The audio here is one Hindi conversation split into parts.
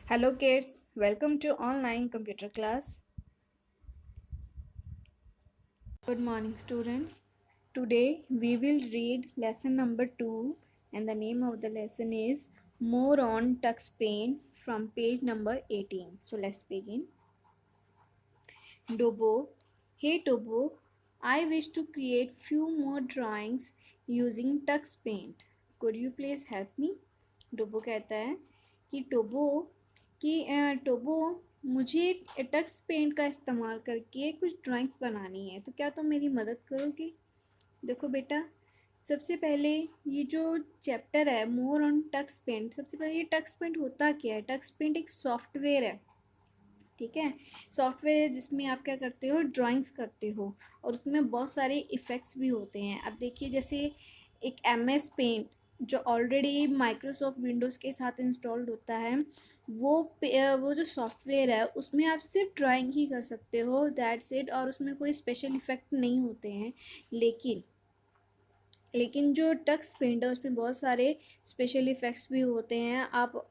Hello kids, welcome to online computer class. Good morning students. Today we will read lesson number 2 and the name of the lesson is More on Tux Paint from page number 18. So let's begin. Dobo. Hey Dobo, I wish to create few more drawings using Tux Paint. Could you please help me? डोबो कहता है कि टोबो मुझे टक्स पेंट का इस्तेमाल करके कुछ ड्राइंग्स बनानी है, तो क्या तुम मेरी मदद करोगे? देखो बेटा, सबसे पहले ये जो चैप्टर है मोर ऑन टक्स पेंट, सबसे पहले ये टक्स पेंट होता क्या है? टक्स पेंट एक सॉफ्टवेयर है, ठीक है। सॉफ्टवेयर है जिसमें आप क्या करते हो, ड्राइंग्स करते हो, और उसमें बहुत सारे इफ़ेक्ट्स भी होते हैं। अब देखिए, जैसे एक MS पेंट जो ऑलरेडी माइक्रोसॉफ्ट विंडोज़ के साथ इंस्टॉल्ड होता है, वो जो सॉफ्टवेयर है उसमें आप सिर्फ ड्राइंग ही कर सकते हो, दैट्स इट, और उसमें कोई स्पेशल इफ़ेक्ट नहीं होते हैं। लेकिन जो टक्स पेंट है उसमें बहुत सारे स्पेशल इफ़ेक्ट्स भी होते हैं। आप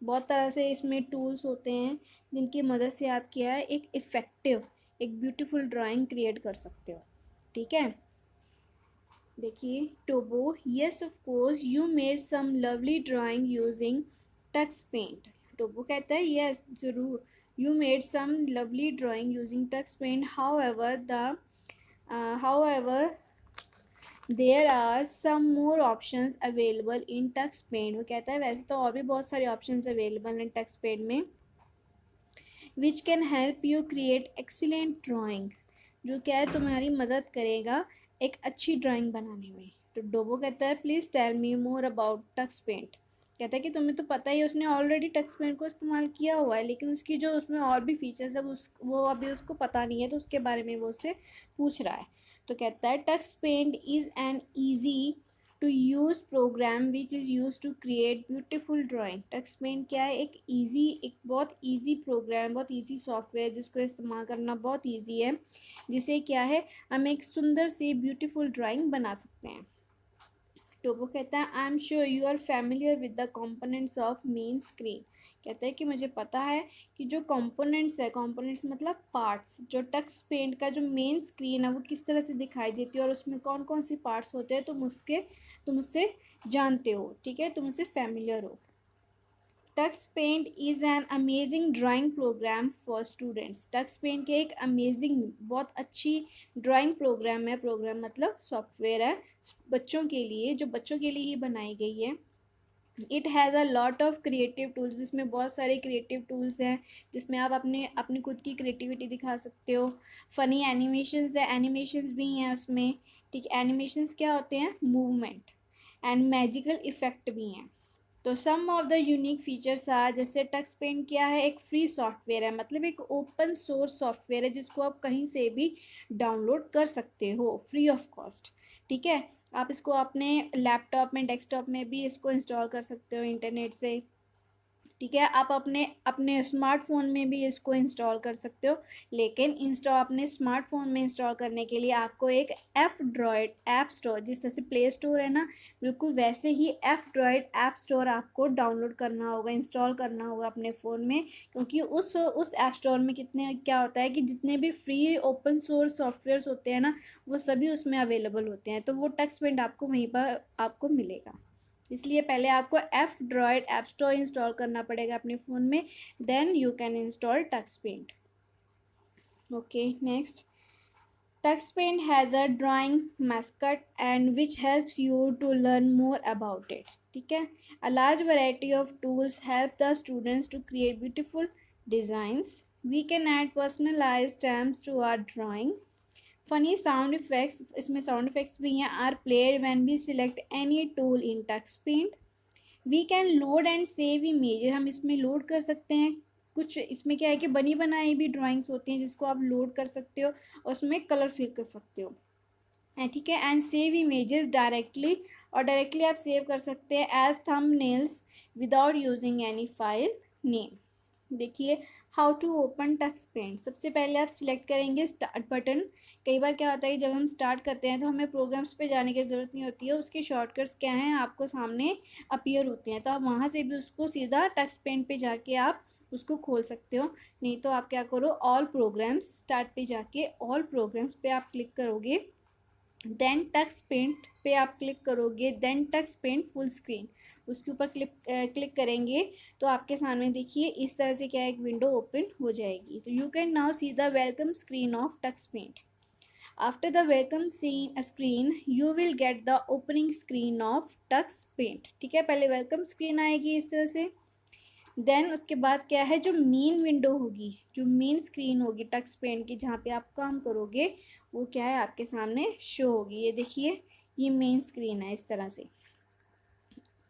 बहुत तरह से इसमें टूल्स होते हैं जिनकी मदद से आप क्या है, एक इफ़ेक्टिव, एक ब्यूटीफुल ड्राइंग क्रिएट कर सकते हो, ठीक है। देखिए, टोबो, yes of course you made some lovely drawing using Tux Paint. टोबो कहता है यस ज़रूर, you made some lovely drawing using Tux Paint, however there are some more options available in Tux Paint. वो कहता है वैसे तो और भी बहुत सारे ऑप्शंस अवेलेबल हैं टक्स पेंट में, which can help you create excellent drawing, जो क्या है तुम्हारी मदद करेगा एक अच्छी ड्राइंग बनाने में। तो डोबो कहता है please tell me more about Tux Paint. कहता है कि तुम्हें तो पता ही है, उसने ऑलरेडी टक्स पेंट को इस्तेमाल किया हुआ है, लेकिन उसकी जो उसमें और भी फीचर्स है वो अभी उसको पता नहीं है, तो उसके बारे में वो उससे पूछ रहा है। तो कहता है Tux Paint is an easy to use program which is use to create beautiful drawing. Tux Paint क्या है, एक बहुत ईजी प्रोग्राम, बहुत ईजी सॉफ्टवेयर जिसको इस्तेमाल करना बहुत ईजी है, जिसे क्या है, हम एक सुंदर सी ब्यूटीफुल ड्राइंग बना सकते हैं। टोबो कहता है I am sure you are familiar with the components of main screen. कहता है कि मुझे पता है कि जो कंपोनेंट्स है, कंपोनेंट्स मतलब पार्ट्स, जो टक्स पेंट का जो मेन स्क्रीन है वो किस तरह से दिखाई देती है और उसमें कौन कौन से पार्ट्स होते हैं, तुम उससे जानते हो, ठीक है, तुम उससे फैमिलियर हो। Tux Paint is an amazing drawing program for students. Tux Paint के एक अमेजिंग, बहुत अच्छी ड्राइंग प्रोग्राम है, प्रोग्राम मतलब सॉफ्टवेयर है बच्चों के लिए, जो बच्चों के लिए ही बनाई गई है। It has a lot of creative tools, जिसमें बहुत सारे क्रिएटिव टूल्स हैं जिसमें आप अपने अपनी खुद की क्रिएटिविटी दिखा सकते हो। फ़नी एनिमेशंस है, एनिमेशंस भी हैं उसमें, ठीक। एनिमेशंस क्या होते हैं, मूवमेंट, एंड मैजिकल इफ़ेक्ट भी हैं। तो some of the unique features are, जैसे टक्स पेंट क्या है, एक फ्री सॉफ्टवेयर है, मतलब एक ओपन सोर्स सॉफ्टवेयर है जिसको आप कहीं से भी डाउनलोड कर सकते हो फ्री ऑफ कॉस्ट, ठीक है। आप इसको अपने लैपटॉप में, डेस्कटॉप में भी इसको इंस्टॉल कर सकते हो इंटरनेट से, ठीक है। आप अपने अपने स्मार्टफोन में भी इसको इंस्टॉल कर सकते हो, लेकिन अपने स्मार्टफोन में इंस्टॉल करने के लिए आपको एक F-Droid ऐप स्टोर, जिस तरह से प्ले स्टोर है ना, बिल्कुल वैसे ही F-Droid ऐप स्टोर आपको डाउनलोड करना होगा, इंस्टॉल करना होगा अपने फ़ोन में, क्योंकि उस ऐप स्टोर में क्या होता है कि जितने भी फ्री ओपन सोर्स सॉफ्टवेयर्स होते हैं ना, वो सभी उसमें अवेलेबल होते हैं, तो वो टक्स पेंट आपको वहीं पर आपको मिलेगा। इसलिए पहले आपको F-Droid ऐप स्टोर इंस्टॉल करना पड़ेगा अपने फ़ोन में, then you can install Tux Paint. Okay, next, Tux Paint has a drawing mascot and which helps you to learn more about it, ठीक है। A large variety of tools help the students to create beautiful designs. We can add personalized stamps to our drawing. Funny sound effects, इसमें साउंड इफेक्ट्स भी हैं, are played when we select any tool in Tux Paint. We can load and save images, हम इसमें लोड कर सकते हैं, कुछ इसमें क्या है कि बनी बनाई भी ड्राइंग्स होती हैं जिसको आप लोड कर सकते हो और उसमें कलर फिल कर सकते हो, ठीक है। एंड सेव इमेजेस डायरेक्टली, और डायरेक्टली आप सेव कर सकते हैं as thumbnails without using any file name. देखिए, how to open Tux Paint. सबसे पहले आप सिलेक्ट करेंगे स्टार्ट बटन। कई बार क्या होता है कि जब हम स्टार्ट करते हैं तो हमें प्रोग्राम्स पे जाने की ज़रूरत नहीं होती है, उसके शॉर्टकट्स क्या हैं आपको सामने अपीयर होते हैं, तो आप वहाँ से भी उसको सीधा टक्स पेंट पे जाके आप उसको खोल सकते हो। नहीं तो आप क्या करो, ऑल प्रोग्राम्स स्टार्ट पे जाके ऑल प्रोग्राम्स पे आप क्लिक करोगे, देन टक्स पेंट पे आप क्लिक करोगे, then Tux Paint full screen, उसके ऊपर क्लिक करेंगे तो आपके सामने देखिए इस तरह से क्या एक विंडो ओपन हो जाएगी। तो you can now see the welcome screen of Tux Paint. After the welcome screen you will get the opening screen of Tux Paint. ठीक है, पहले वेलकम स्क्रीन आएगी इस तरह से, देन उसके बाद क्या है, जो मेन विंडो होगी, जो मेन स्क्रीन होगी टक्स पेंट की जहाँ पे आप काम करोगे, वो क्या है आपके सामने शो होगी। ये देखिए, ये मेन स्क्रीन है इस तरह से।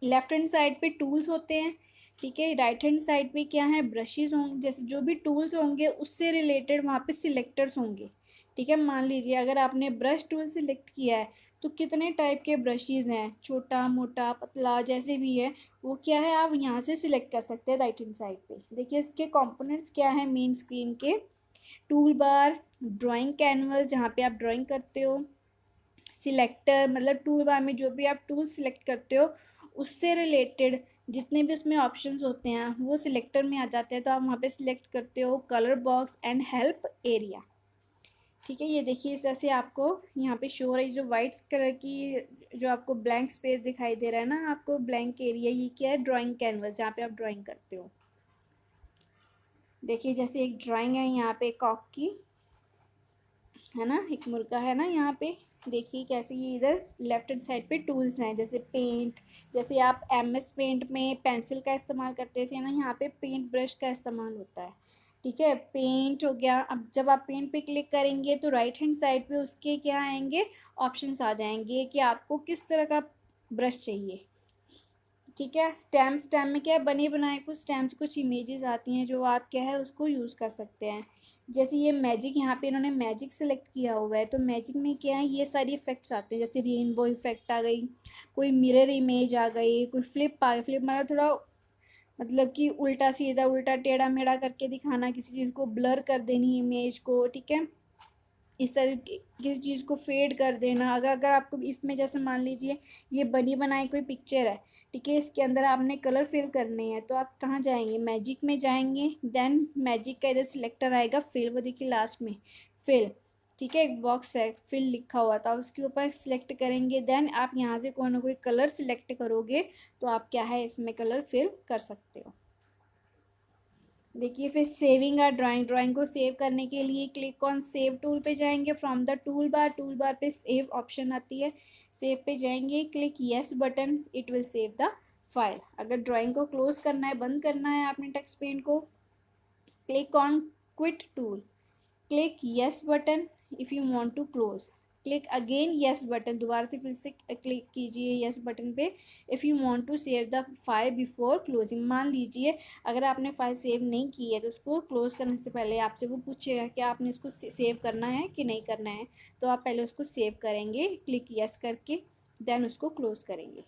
लेफ्ट हैंड साइड पे टूल्स होते हैं, ठीक है। राइट हैंड साइड पे क्या है, ब्रशेज होंगे, जैसे जो भी टूल्स होंगे उससे रिलेटेड वहाँ पे सिलेक्टर्स होंगे। ठीक है, मान लीजिए अगर आपने ब्रश टूल सिलेक्ट किया है तो कितने टाइप के ब्रशेज हैं, छोटा मोटा पतला जैसे भी है, वो क्या है आप यहाँ से सिलेक्ट कर सकते हैं राइट हैंड साइड पे। देखिए इसके कंपोनेंट्स क्या है मेन स्क्रीन के, टूल बार, ड्राइंग कैनवस जहाँ पे आप ड्राइंग करते हो, सिलेक्टर मतलब टूल बार में जो भी आप टूल सिलेक्ट करते हो उससे रिलेटेड जितने भी उसमें ऑप्शंस होते हैं वो सिलेक्टर में आ जाते हैं, तो आप वहाँ पे सिलेक्ट करते हो colour box and help area. ठीक है, ये देखिए इस तरह से आपको यहाँ पे शो हो रही जो वाइट कलर की जो आपको ब्लैंक स्पेस दिखाई दे रहा है ना, आपको ब्लैंक एरिया, ये क्या है, ड्राइंग कैनवस जहाँ पे आप ड्राइंग करते हो। देखिए जैसे एक ड्राइंग है यहाँ पे कॉक की, है ना, एक मुर्गा है ना यहाँ पे। देखिए कैसे ये इधर लेफ्ट हैंड साइड पे टूल्स हैं, जैसे पेंट, जैसे आप एमएस पेंट में पेंसिल का इस्तेमाल करते थे ना, यहाँ पे पेंट ब्रश का इस्तेमाल होता है। ठीक है, पेंट हो गया। अब जब आप पेंट पे क्लिक करेंगे तो राइट हैंड साइड पे उसके क्या आएंगे, ऑप्शंस आ जाएंगे कि आपको किस तरह का ब्रश चाहिए। ठीक है, स्टैम्प में क्या है, बने बनाए कुछ स्टैम्प्स, कुछ इमेजेस आती हैं जो आप क्या है उसको यूज़ कर सकते हैं। जैसे ये मैजिक, यहाँ पे इन्होंने मैजिक सेलेक्ट किया हुआ है, तो मैजिक में क्या है, ये सारी इफेक्ट्स आते हैं, जैसे रेनबो इफेक्ट आ गई, कोई मिरर इमेज आ गई, कोई फ्लिप आ गई। फ्लिप मतलब थोड़ा मतलब कि उल्टा सीधा, उल्टा टेढ़ा मेढ़ा करके दिखाना किसी चीज़ को, ब्लर कर देनी इमेज को। ठीक है, इस तरह किसी चीज़ को फेड कर देना। अगर अगर आपको इसमें जैसे मान लीजिए ये बनी बनाई कोई पिक्चर है, ठीक है, इसके अंदर आपने कलर फिल करने हैं, तो आप कहाँ जाएंगे, मैजिक में जाएंगे, देन मैजिक का इधर सिलेक्टर आएगा फिल, वो देखिए लास्ट में फिल। ठीक है, एक बॉक्स है फिल लिखा हुआ था, उसके ऊपर सिलेक्ट करेंगे, देन आप यहाँ से कोई ना कोई कलर सिलेक्ट करोगे तो आप क्या है इसमें कलर फिल कर सकते हो। देखिए फिर सेविंग आ ड्राइंग को सेव करने के लिए क्लिक ऑन सेव टूल पे जाएंगे फ्रॉम द टूल बार पे सेव ऑप्शन आती है, सेव पे जाएंगे, click yes button, it will save the file. अगर ड्राइंग को क्लोज करना है, बंद करना है आपने टेक्स्ट पेंट को, click on quit tool, click yes button if you want to close, click again yes button, दोबारा से फिर से क्लिक कीजिए यस बटन पे if you want to save the file before closing. मान लीजिए अगर आपने फाइल सेव नहीं की है तो उसको क्लोज करने से पहले आपसे वो पूछेगा कि आपने इसको सेव करना है कि नहीं करना है, तो आप पहले उसको सेव करेंगे क्लिक यस करके, देन उसको क्लोज करेंगे।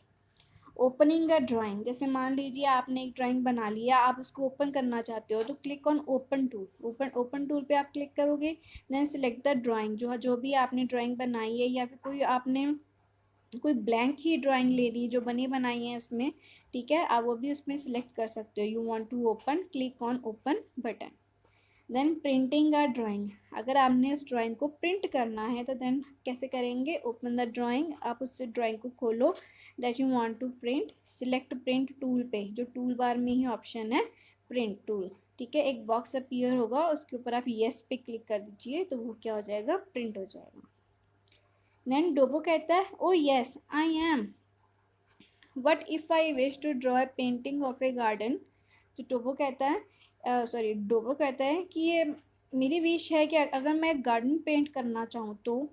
ओपनिंग अ ड्राइंग, जैसे मान लीजिए आपने एक ड्राइंग बना लिया, आप उसको ओपन करना चाहते हो, तो click on open tool, open tool पे आप क्लिक करोगे, देन सिलेक्ट द ड्राइंग, जो जो भी आपने ड्राइंग बनाई है या फिर कोई आपने कोई ब्लैंक ही ड्राइंग ले ली जो बनी बनाई है उसमें, ठीक है, आप वो भी उसमें सिलेक्ट कर सकते हो। You want to open, click on open button. Then printing a drawing, अगर आपने उस ड्राइंग को प्रिंट करना है तो देन कैसे करेंगे, ओपन द ड्राइंग, आप उस ड्राइंग को खोलो, that you want to print, select print tool पे, जो टूल बार में ही ऑप्शन है प्रिंट टूल। ठीक है, एक बॉक्स अपीयर होगा, उसके ऊपर आप येस पे क्लिक कर दीजिए तो वो क्या हो जाएगा, प्रिंट हो जाएगा। देन डोबो कहता है oh yes I am, what if I wish to draw a painting of a garden. तो डोबो कहता है कि ये मेरी विश है कि अगर मैं गार्डन पेंट करना चाहूँ तो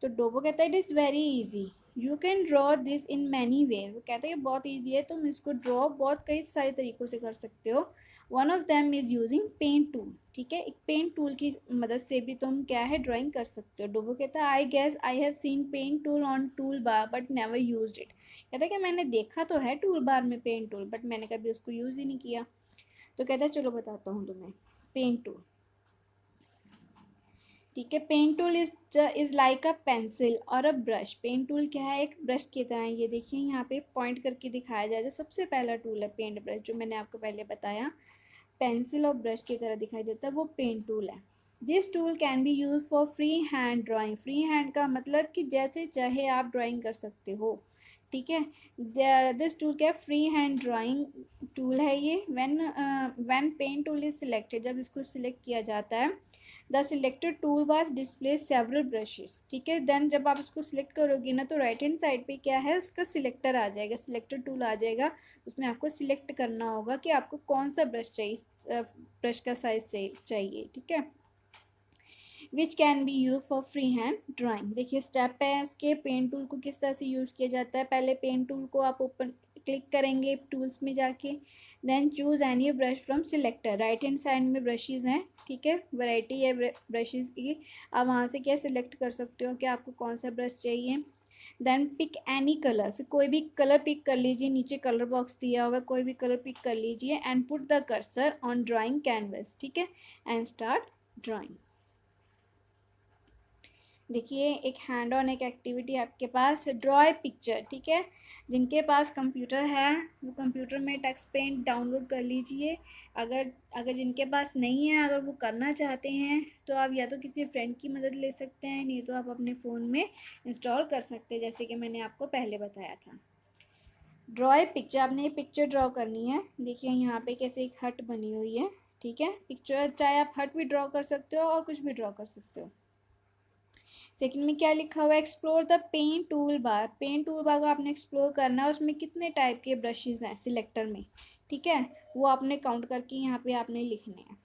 डोबो कहता है it is very easy, you can draw this in many way. वो कहता है कि बहुत ईजी है, तुम इसको ड्रॉ बहुत कई सारे तरीक़ों से कर सकते हो। One of them is using paint tool. ठीक है, एक पेंट टूल की मदद से भी तुम क्या है ड्राइंग कर सकते हो। डोबो कहता है I guess I have seen paint tool on tool bar but never used it. कहता है कि मैंने देखा तो है टूल बार में पेंट टूल, बट मैंने कभी उसको यूज़ ही नहीं किया। तो कहता है चलो बताता हूँ तुम्हें। पेन टूल, ठीक है। Pen tool is like a pencil और अ ब्रश। पेन टूल क्या है, एक ब्रश की तरह है। ये देखिए यहाँ पे पॉइंट करके दिखाया जाए, जो सबसे पहला टूल है पेंट ब्रश, जो मैंने आपको पहले बताया पेंसिल और ब्रश की तरह दिखाई देता है, वो पेन टूल है। This tool can be use for free hand drawing. Free hand का मतलब कि जैसे चाहे आप ड्राइंग कर सकते हो, ठीक है। दिस टूल क्या, फ्री हैंड ड्राइंग टूल है ये। When pen tool is selected, जब इसको सिलेक्ट किया जाता है, the selected tool bar display several brushes, ठीक है। देन जब आप इसको सिलेक्ट करोगे ना, तो राइट हैंड साइड पे क्या है, उसका सिलेक्टर आ जाएगा, सिलेक्टर टूल आ जाएगा। उसमें आपको सिलेक्ट करना होगा कि आपको कौन सा ब्रश चाहिए, ब्रश का साइज चाहिए, ठीक है। विच can B use for free hand drawing. देखिए स्टेप है इसके, पेन टूल को किस तरह से यूज़ किया जाता है। पहले पेन टूल को आप ओपन क्लिक करेंगे टूल्स में जाके, then choose any brush from selector. Right hand side में ब्रशेज हैं, ठीक है, वैरायटी है ब्रशेज की। आप वहाँ से क्या सिलेक्ट कर सकते हो कि आपको कौन सा ब्रश चाहिए। देन पिक एनी कलर, फिर कोई भी कलर पिक कर लीजिए, नीचे कलर बॉक्स दिया हुआ है, कोई भी कलर पिक कर लीजिए। And put the cursor on drawing canvas, ठीक है, एंड स्टार्ट ड्राइंग। देखिए एक हैंड ऑन एक एक्टिविटी आपके पास, ड्रॉ ए पिक्चर, ठीक है। जिनके पास कंप्यूटर है वो कंप्यूटर में टेक्स्ट पेंट डाउनलोड कर लीजिए। अगर अगर जिनके पास नहीं है, अगर वो करना चाहते हैं, तो आप या तो किसी फ्रेंड की मदद ले सकते हैं, नहीं तो आप अपने फ़ोन में इंस्टॉल कर सकते हैं, जैसे कि मैंने आपको पहले बताया था। ड्रॉ ए पिक्चर, आपने ये पिक्चर ड्रॉ करनी है। देखिए यहाँ पे कैसे एक हट बनी हुई है, ठीक है। पिक्चर चाहे आप हट भी ड्रॉ कर सकते हो और कुछ भी ड्रॉ कर सकते हो। सेकंड में क्या लिखा हुआ है, explore the pen tool bar. Pen tool bar को आपने एक्सप्लोर करना है, उसमें कितने टाइप के ब्रशेज हैं सिलेक्टर में, ठीक है, वो आपने काउंट करके यहाँ पे आपने लिखने हैं।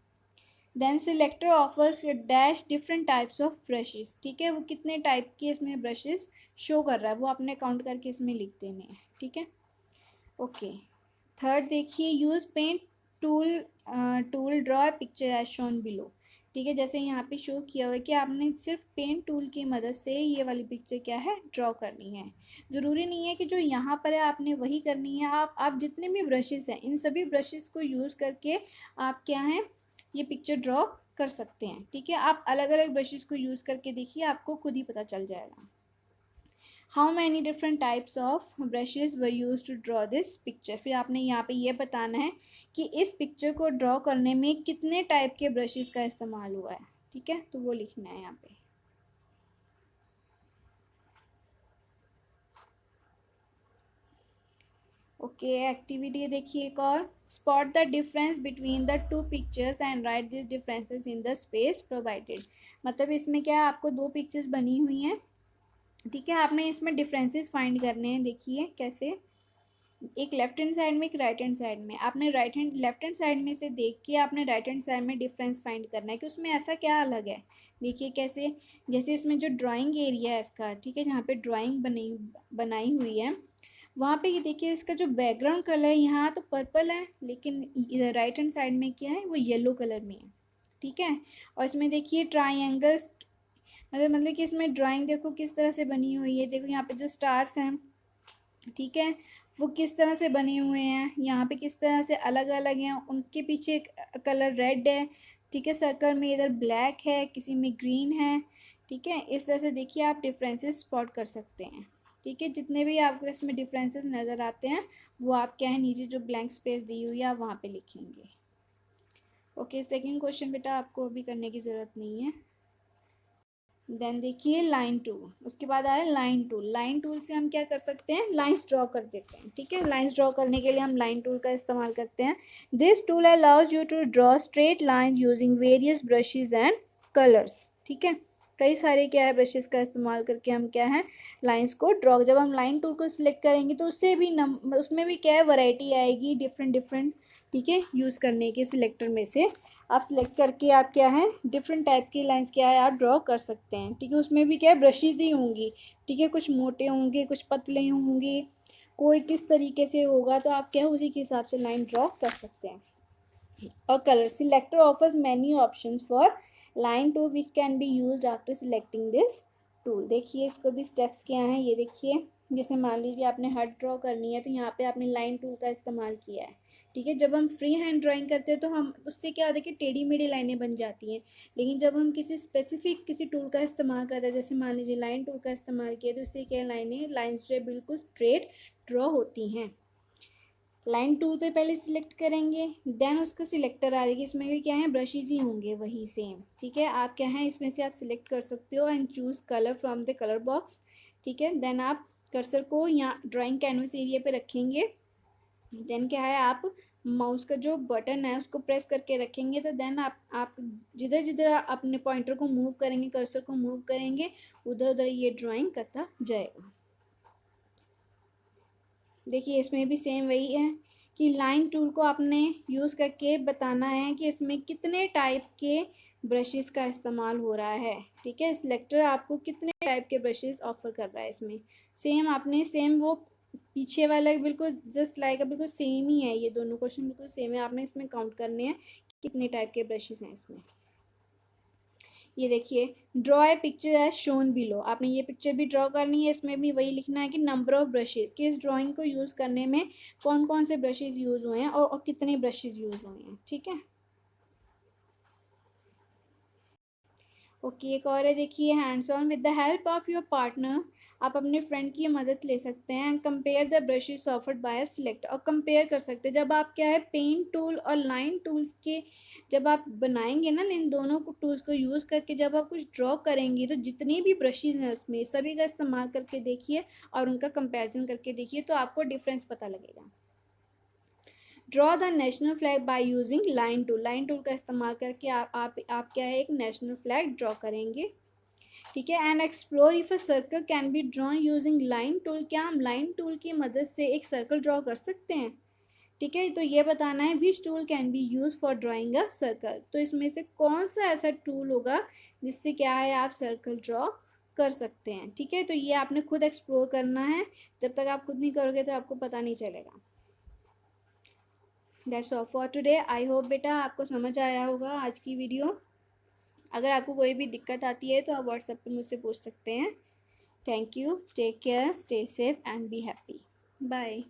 Then selector offers dash different types of brushes, ठीक है, वो कितने टाइप के इसमें ब्रशेज शो कर रहा है, वो आपने काउंट करके इसमें लिख देने हैं, ठीक है। ओके, थर्ड देखिए, use paint tool tool draw picture as shown below, ठीक है। जैसे यहाँ पे शो किया हुआ है कि आपने सिर्फ पेन टूल की मदद से ये वाली पिक्चर क्या है, ड्रॉ करनी है। ज़रूरी नहीं है कि जो यहाँ पर है आपने वही करनी है, आप जितने भी ब्रशेस हैं, इन सभी ब्रशेस को यूज़ करके आप क्या हैं, ये पिक्चर ड्रॉ कर सकते हैं, ठीक है। आप अलग अलग ब्रशेस को यूज़ करके देखिए, आपको खुद ही पता चल जाएगा। How many different types of brushes were used to draw this picture. फिर आपने यहाँ पे ये बताना है कि इस पिक्चर को ड्रॉ करने में कितने टाइप के ब्रशेज का इस्तेमाल हुआ है, ठीक है, तो वो लिखना है यहाँ पे। ओके, एक्टिविटी देखिए एक और, spot the difference between the two pictures and right this differences in the space provided. मतलब इसमें क्या है, आपको दो पिक्चर्स बनी हुई हैं, ठीक है, आपने इसमें डिफरेंसेस फाइंड करने हैं। देखिए कैसे, एक लेफ्ट हैंड साइड में, एक राइट हैंड साइड में। आपने लेफ्ट हैंड साइड में से देख के आपने राइट हैंड साइड में डिफरेंस फाइंड करना है कि उसमें ऐसा क्या अलग है। देखिए कैसे, जैसे इसमें जो ड्राइंग एरिया है इसका, ठीक है, जहाँ पे ड्राइंग बनाई हुई है, वहाँ पे ये देखिए इसका जो बैकग्राउंड कलर है यहाँ तो पर्पल है, लेकिन राइट हैंड साइड में क्या है, वो येलो कलर में है, ठीक है। और इसमें देखिए ट्राइंगल्स, मतलब कि इसमें ड्राइंग देखो किस तरह से बनी हुई है। देखो यहाँ पे जो स्टार्स हैं, ठीक है, वो किस तरह से बने हुए हैं, यहाँ पे किस तरह से अलग अलग हैं, उनके पीछे कलर रेड है, ठीक है, सर्कल में इधर ब्लैक है, किसी में ग्रीन है, ठीक है। इस तरह से देखिए आप डिफरेंसेस स्पॉट कर सकते हैं, ठीक है। जितने भी आपको इसमें डिफरेंसेस नज़र आते हैं, वो आप क्या है, नीचे जो ब्लैंक स्पेस दी हुई है आप वहाँ पे लिखेंगे। ओके, सेकंड क्वेश्चन बेटा आपको अभी करने की ज़रूरत नहीं है। देन देखिए लाइन टूल, उसके बाद आ रहा है लाइन टूल। लाइन टूल से हम क्या कर सकते हैं, लाइंस ड्रॉ कर देते हैं, ठीक है। लाइंस ड्रॉ करने के लिए हम लाइन टूल का इस्तेमाल करते हैं। This tool allows you to draw straight line using various brushes and colours, ठीक है। कई सारे क्या है ब्रशेस का इस्तेमाल करके हम क्या है, लाइंस को ड्रॉ, जब हम लाइन टूल को सिलेक्ट करेंगे तो उससे भी उसमें भी क्या है, वैरायटी आएगी, डिफरेंट डिफरेंट, ठीक है, यूज़ करने के सिलेक्टर में से आप सिलेक्ट करके आप क्या है, डिफरेंट टाइप की लाइंस क्या है आप ड्रॉ कर सकते हैं, ठीक है। उसमें भी क्या है, ब्रशेज ही होंगी, ठीक है, कुछ मोटे होंगे, कुछ पतले होंगे, कोई किस तरीके से होगा, तो आप क्या है उसी के हिसाब से लाइन ड्रॉ कर सकते हैं। और colour, selector offers many options for line to which can be used after selecting this tool. देखिए इसको भी स्टेप्स क्या हैं, ये देखिए जैसे मान लीजिए आपने हर्ट ड्रॉ करनी है तो यहाँ पे आपने लाइन टूल का इस्तेमाल किया है, ठीक है। जब हम फ्री हैंड ड्राइंग करते हैं तो हम उससे क्या होता है कि टेढ़ी मेढ़ी लाइनें बन जाती हैं, लेकिन जब हम किसी स्पेसिफिक किसी टूल का इस्तेमाल करते हैं, जैसे मान लीजिए लाइन टूल का इस्तेमाल किया, तो उससे क्या लाइन्स जो है बिल्कुल स्ट्रेट ड्रॉ होती हैं। लाइन टूल पे पहले सिलेक्ट करेंगे, देन उसका सिलेक्टर आ जाएगी, इसमें भी क्या है ब्रशेज ही होंगे वही सेम, ठीक है। आप क्या है इसमें से आप सिलेक्ट कर सकते हो and choose colour from the colour box, ठीक है। देन आप कर्सर को यहाँ ड्राइंग कैनवस एरिया पे रखेंगे, देन क्या है आप माउस का जो बटन है उसको प्रेस करके रखेंगे, तो देन आप जिधर जिधर अपने पॉइंटर को मूव करेंगे, कर्सर को मूव करेंगे, उधर उधर ये ड्राइंग करता जाएगा। देखिए इसमें भी सेम वही है कि लाइन टूल को आपने यूज़ करके बताना है कि इसमें कितने टाइप के ब्रशेस का इस्तेमाल हो रहा है, ठीक है। सिलेक्टर आपको कितने टाइप के ब्रशेस ऑफर कर रहा है इसमें। सेम आपने सेम वो पीछे वाला बिल्कुल जस्ट लाइक बिल्कुल सेम ही है, ये दोनों क्वेश्चन बिल्कुल सेम है, आपने इसमें काउंट करने हैं कितने टाइप के ब्रशेस हैं इसमें। ये देखिए draw a picture as shown below, आपने ये पिक्चर भी ड्रॉ करनी है, इसमें भी वही लिखना है कि नंबर ऑफ ब्रशेज, कि इस ड्राइंग को यूज़ करने में कौन कौन से ब्रशेज यूज़ हुए हैं और कितने ब्रशेज यूज़ हुए हैं, ठीक है। ओके एक और है, देखिए hands on with the help of your partner, आप अपने फ्रेंड की मदद ले सकते हैं and compare the brushes offered by select, और कंपेयर कर सकते हैं जब आप क्या है पेंट टूल और लाइन टूल्स के जब आप बनाएंगे ना इन दोनों को टूल्स को यूज़ करके जब आप कुछ ड्रॉ करेंगे तो जितने भी ब्रशेज हैं उसमें सभी का इस्तेमाल करके देखिए और उनका कंपेरिजन करके देखिए तो आपको डिफरेंस पता लगेगा। Draw the national flag by using line tool, line tool का इस्तेमाल करके आप क्या है एक नेशनल फ्लैग ड्रॉ करेंगे, ठीक है। And explore if a circle can be drawn using line tool, क्या हम लाइन टूल की मदद से एक सर्कल ड्रॉ कर सकते हैं, ठीक है। तो ये बताना है which tool can be use for drawing a circle, तो इसमें से कौन सा ऐसा टूल होगा जिससे क्या है आप सर्कल ड्रॉ कर सकते हैं, ठीक है। तो ये आपने खुद एक्सप्लोर करना है, जब तक आप खुद नहीं करोगे तो आपको पता नहीं चलेगा। That's all for today, I hope बेटा आपको समझ आया होगा आज की वीडियो। अगर आपको कोई भी दिक्कत आती है तो आप व्हाट्सएप पर मुझसे पूछ सकते हैं। Thank you, take care, stay safe and be happy, bye.